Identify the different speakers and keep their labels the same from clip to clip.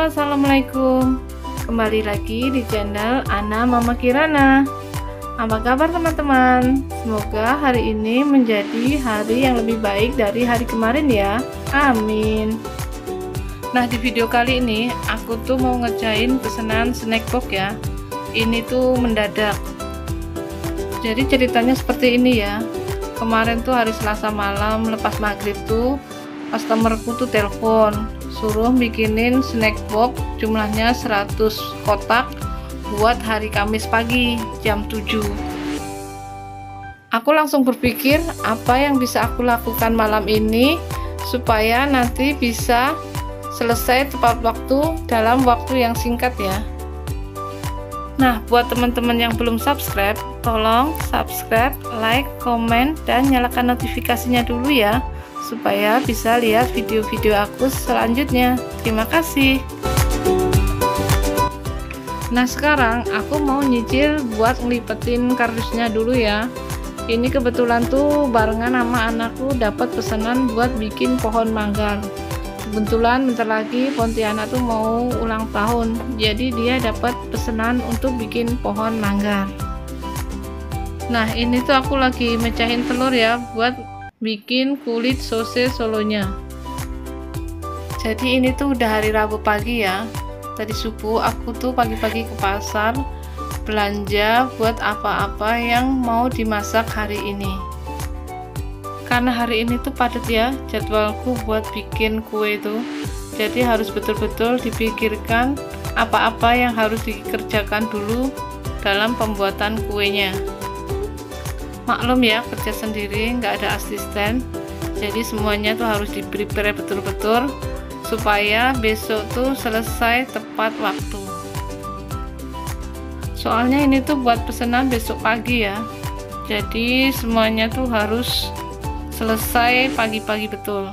Speaker 1: Assalamualaikum. Kembali lagi di channel Ana Mama Kirana. Apa kabar teman-teman? Semoga hari ini menjadi hari yang lebih baik dari hari kemarin ya. Amin. Nah, di video kali ini aku tuh mau ngerjain pesanan snack box ya. Ini tuh mendadak. Jadi ceritanya seperti ini ya. Kemarin tuh hari Selasa malam lepas maghrib tuh customerku tuh telepon suruh bikinin snack box jumlahnya 100 kotak buat hari Kamis pagi jam 7. Aku langsung berpikir apa yang bisa aku lakukan malam ini supaya nanti bisa selesai tepat waktu dalam waktu yang singkat ya. Nah, buat teman-teman yang belum subscribe, tolong subscribe, like, komen, dan nyalakan notifikasinya dulu ya, supaya bisa lihat video-video aku selanjutnya. Terima kasih. Nah, sekarang aku mau nyicil buat ngelipetin kardusnya dulu ya. Ini kebetulan tuh barengan sama anakku dapat pesanan buat bikin pohon manggar. Kebetulan bentar lagi Pontianak tuh mau ulang tahun, jadi dia dapat pesanan untuk bikin pohon manggar. Nah, ini tuh aku lagi mecahin telur ya buat bikin kulit sosis solonya. Jadi ini tuh udah hari Rabu pagi ya. Tadi subuh aku tuh pagi-pagi ke pasar belanja buat apa-apa yang mau dimasak hari ini. Karena hari ini tuh padat ya jadwalku buat bikin kue itu. Jadi harus betul-betul dipikirkan apa-apa yang harus dikerjakan dulu dalam pembuatan kuenya. Maklum ya, kerja sendiri nggak ada asisten, jadi semuanya tuh harus di-prepare betul-betul supaya besok tuh selesai tepat waktu. Soalnya ini tuh buat pesanan besok pagi ya, jadi semuanya tuh harus selesai pagi-pagi betul.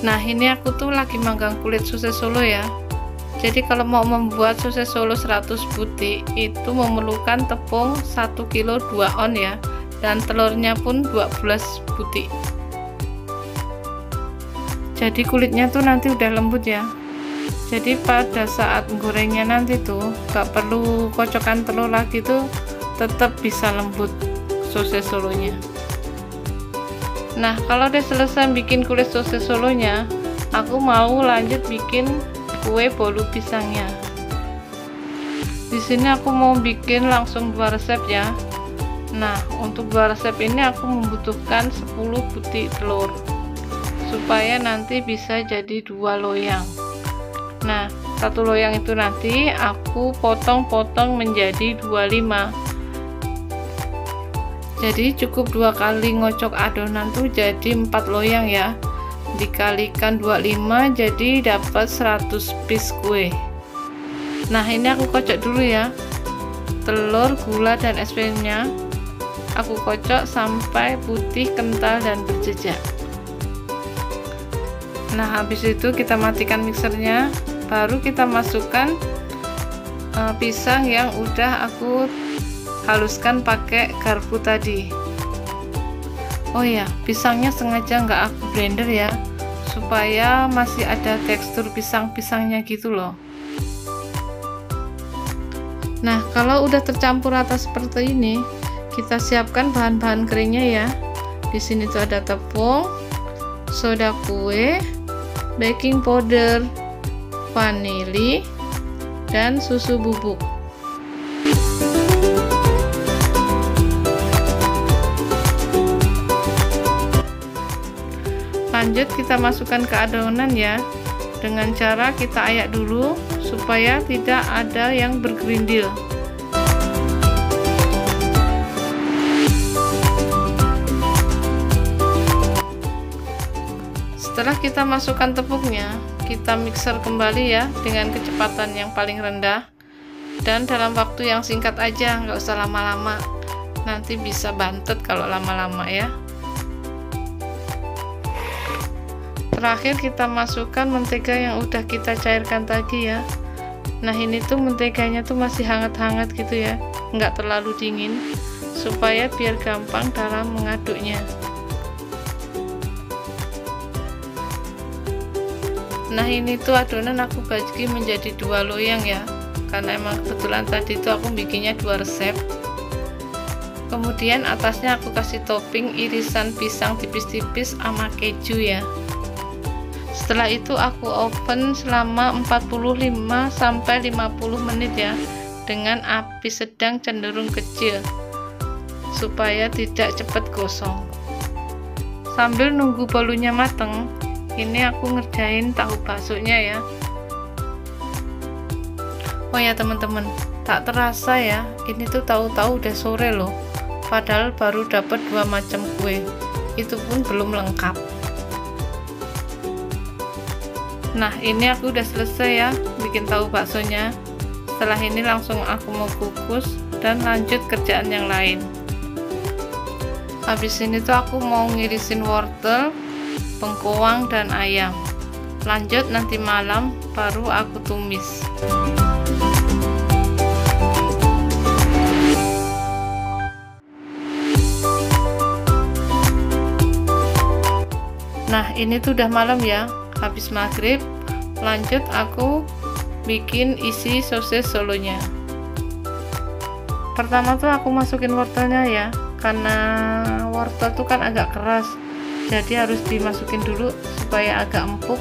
Speaker 1: Nah, ini aku tuh lagi manggang kulit sosis solo ya. Jadi kalau mau membuat sosis solo 100 butir itu memerlukan tepung 1 kilo 2 on ya, dan telurnya pun 12 butir. Jadi kulitnya tuh nanti udah lembut ya. Jadi pada saat gorengnya nanti tuh gak perlu kocokan telur lagi, tuh tetap bisa lembut sosis solonya. Nah, kalau udah selesai bikin kulit sosis solonya, aku mau lanjut bikin kue bolu pisangnya. Di sini aku mau bikin langsung 2 resep ya. Nah, untuk 2 resep ini aku membutuhkan 10 butir telur supaya nanti bisa jadi 2 loyang. Nah, 1 loyang itu nanti aku potong-potong menjadi 25. Jadi cukup 2 kali ngocok adonan tuh jadi 4 loyang ya, dikalikan 25 jadi dapat 100 piece kue. Nah, ini aku kocok dulu ya, telur, gula, dan es krimnya aku kocok sampai putih, kental, dan berjejak. Nah, habis itu kita matikan mixernya, baru kita masukkan pisang yang udah aku haluskan pakai garpu tadi. Oh ya, pisangnya sengaja nggak aku blender ya, supaya masih ada tekstur pisang-pisangnya gitu loh. Nah, kalau udah tercampur rata seperti ini, kita siapkan bahan-bahan keringnya ya. Di sini tuh ada tepung, soda kue, baking powder, vanili, dan susu bubuk. Lanjut kita masukkan ke adonan ya, dengan cara kita ayak dulu supaya tidak ada yang bergerindil. Setelah kita masukkan tepungnya, kita mixer kembali ya dengan kecepatan yang paling rendah dan dalam waktu yang singkat aja, nggak usah lama-lama, nanti bisa bantet kalau lama-lama ya. Terakhir kita masukkan mentega yang udah kita cairkan tadi ya. Nah, ini tuh menteganya tuh masih hangat-hangat gitu ya, nggak terlalu dingin, supaya biar gampang dalam mengaduknya. Nah ini tuh adonan aku bagi menjadi 2 loyang ya, karena emang kebetulan tadi itu aku bikinnya 2 resep. Kemudian atasnya aku kasih topping irisan pisang tipis-tipis sama keju ya. Setelah itu aku oven selama 45-50 menit ya, dengan api sedang cenderung kecil supaya tidak cepat gosong. Sambil nunggu bolunya mateng, ini aku ngerjain tahu baksonya ya. Oh ya teman-teman, tak terasa ya, ini tuh tahu-tahu udah sore loh, padahal baru dapat 2 macam kue, itu pun belum lengkap. Nah ini aku udah selesai ya bikin tahu baksonya. Setelah ini langsung aku mau kukus dan lanjut kerjaan yang lain. Habis ini tuh aku mau ngirisin wortel, bengkoang dan ayam. Lanjut nanti malam baru aku tumis. Nah ini tuh udah malam ya, habis maghrib. Lanjut aku bikin isi sosis solonya. Pertama tuh aku masukin wortelnya ya, karena wortel tuh kan agak keras, jadi harus dimasukin dulu supaya agak empuk,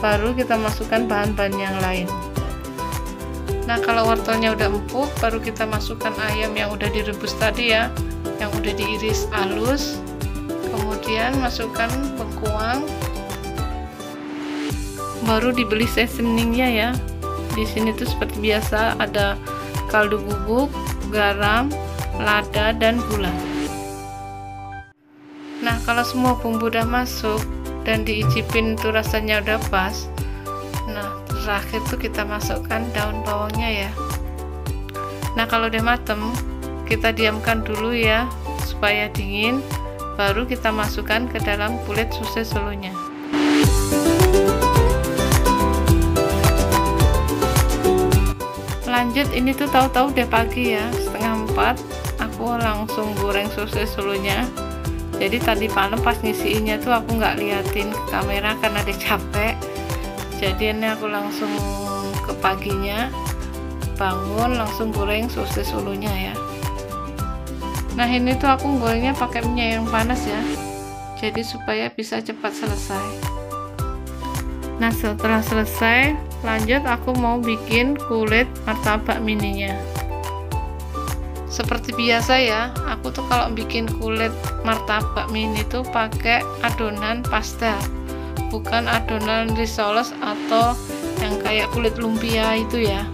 Speaker 1: baru kita masukkan bahan-bahan yang lain. Nah kalau wortelnya udah empuk, baru kita masukkan ayam yang udah direbus tadi ya, yang udah diiris halus. Kemudian masukkan bengkoang, baru dibeli seasoningnya ya. Di sini tuh seperti biasa ada kaldu bubuk, garam, lada dan gula. Nah kalau semua bumbu udah masuk dan diicipin tuh rasanya udah pas, nah terakhir tuh kita masukkan daun bawangnya ya. Nah kalau udah mateng, kita diamkan dulu ya supaya dingin, baru kita masukkan ke dalam kulit sosis solonya. Lanjut ini tuh tahu-tahu udah pagi ya, 3:30 aku langsung goreng sosis solonya. Jadi tadi malam pas ngisiinnya tuh aku nggak liatin ke kamera karena dia capek. Jadi ini aku langsung ke paginya bangun langsung goreng sosis solonya ya. Nah ini tuh aku gorengnya pakai minyak yang panas ya, jadi supaya bisa cepat selesai. Nah setelah selesai, lanjut aku mau bikin kulit martabak mininya. Seperti biasa ya, aku tuh kalau bikin kulit martabak mini tuh pakai adonan pastel, bukan adonan risoles atau yang kayak kulit lumpia itu ya.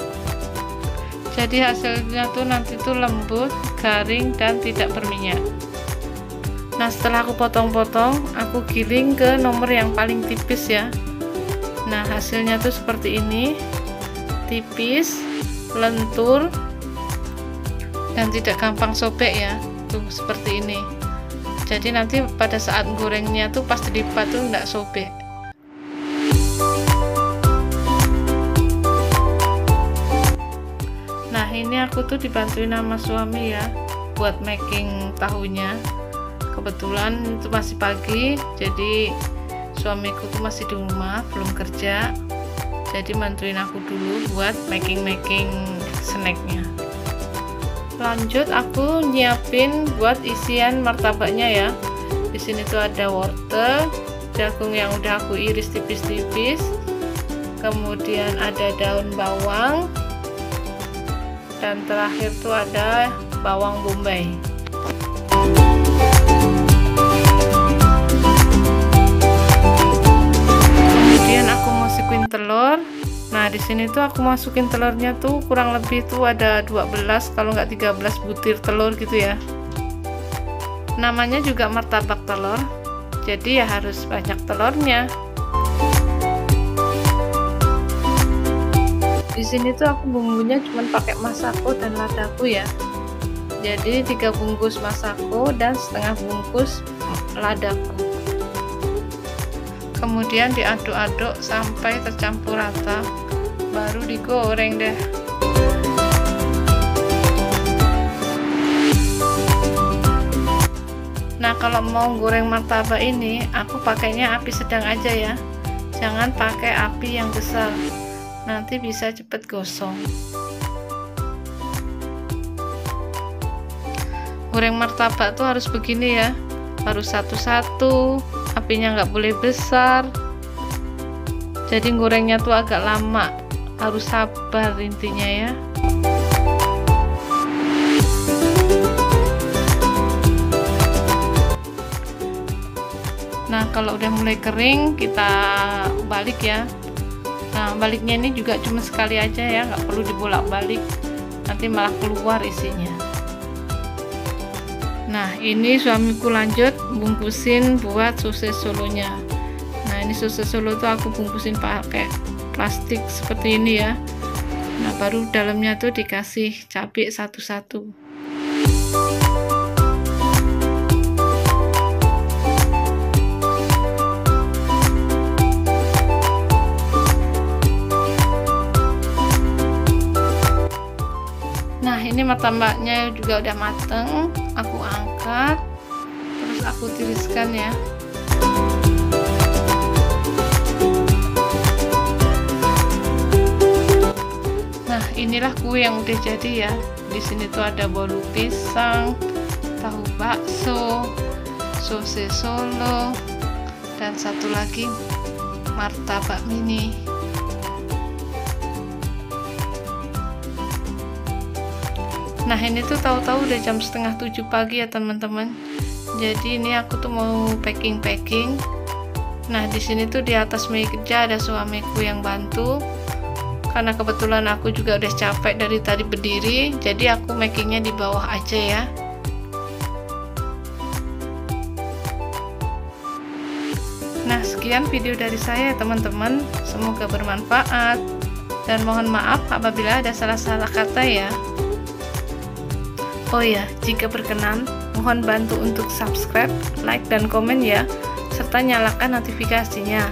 Speaker 1: Jadi hasilnya tuh nanti tuh lembut, garing dan tidak berminyak. Nah setelah aku potong-potong, aku giling ke nomor yang paling tipis ya. Nah hasilnya tuh seperti ini, tipis, lentur, dan tidak gampang sobek ya, tuh seperti ini. Jadi nanti pada saat gorengnya tuh pas dilipat tuh enggak sobek. Nah ini aku tuh dibantuin sama suami ya buat making tahunya. Kebetulan itu masih pagi, jadi suamiku tuh masih di rumah, belum kerja, jadi bantuin aku dulu buat making snacknya. Lanjut aku nyiapin buat isian martabaknya ya. Di sini tuh ada wortel, jagung yang udah aku iris tipis-tipis, kemudian ada daun bawang, dan terakhir tuh ada bawang bombay. Kemudian aku masukin telur. Nah di sini tuh aku masukin telurnya tuh kurang lebih tuh ada 12 kalau nggak 13 butir telur gitu ya. Namanya juga martabak telur, jadi ya harus banyak telurnya. Di sini tuh aku bumbunya cuma pakai masako dan ladaku ya. Jadi 3 bungkus masako dan setengah bungkus ladaku. Kemudian diaduk-aduk sampai tercampur rata, baru digoreng deh. Nah kalau mau goreng martabak ini aku pakainya api sedang aja ya, Jangan pakai api yang besar, nanti bisa cepet gosong. Goreng martabak tuh harus begini ya, harus satu-satu, apinya nggak boleh besar, jadi gorengnya tuh agak lama, harus sabar intinya ya. Nah kalau udah mulai kering kita balik ya. Nah baliknya ini juga cuma sekali aja ya, nggak perlu dibolak-balik, nanti malah keluar isinya. Nah ini suamiku lanjut bungkusin buat sosis solonya. Nah ini sosis solo tuh aku bungkusin pakai plastik seperti ini ya. Nah baru dalamnya tuh dikasih cabai satu-satu. Nah ini martabaknya juga udah mateng, aku angkat terus aku tiriskan ya. Nah inilah kue yang udah jadi ya. Di sini tuh ada bolu pisang, tahu bakso, sosis solo, dan satu lagi martabak mini. Nah ini tuh tahu-tahu udah jam 6:30 pagi ya teman-teman. Jadi ini aku tuh mau packing. Nah di sini tuh di atas meja ada suamiku yang bantu. Karena kebetulan aku juga udah capek dari tadi berdiri, jadi aku makingnya di bawah aja ya. Nah sekian video dari saya teman-teman, semoga bermanfaat dan mohon maaf apabila ada salah-salah kata ya. Oh ya, jika berkenan, mohon bantu untuk subscribe, like, dan komen ya, serta nyalakan notifikasinya,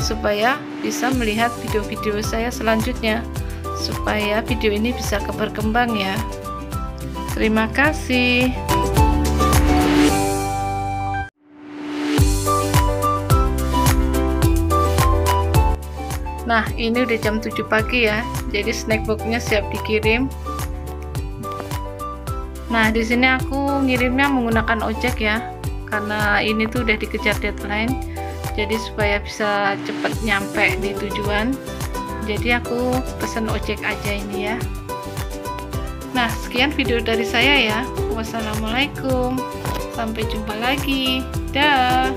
Speaker 1: supaya bisa melihat video-video saya selanjutnya, supaya video ini bisa berkembang ya. Terima kasih. Nah, ini udah jam 7 pagi ya, jadi snack boxnya siap dikirim. Nah di sini aku ngirimnya menggunakan ojek ya, karena ini tuh udah dikejar deadline, jadi supaya bisa cepet nyampe di tujuan, jadi aku pesen ojek aja ini ya. Nah sekian video dari saya ya. Wassalamualaikum, sampai jumpa lagi, dah.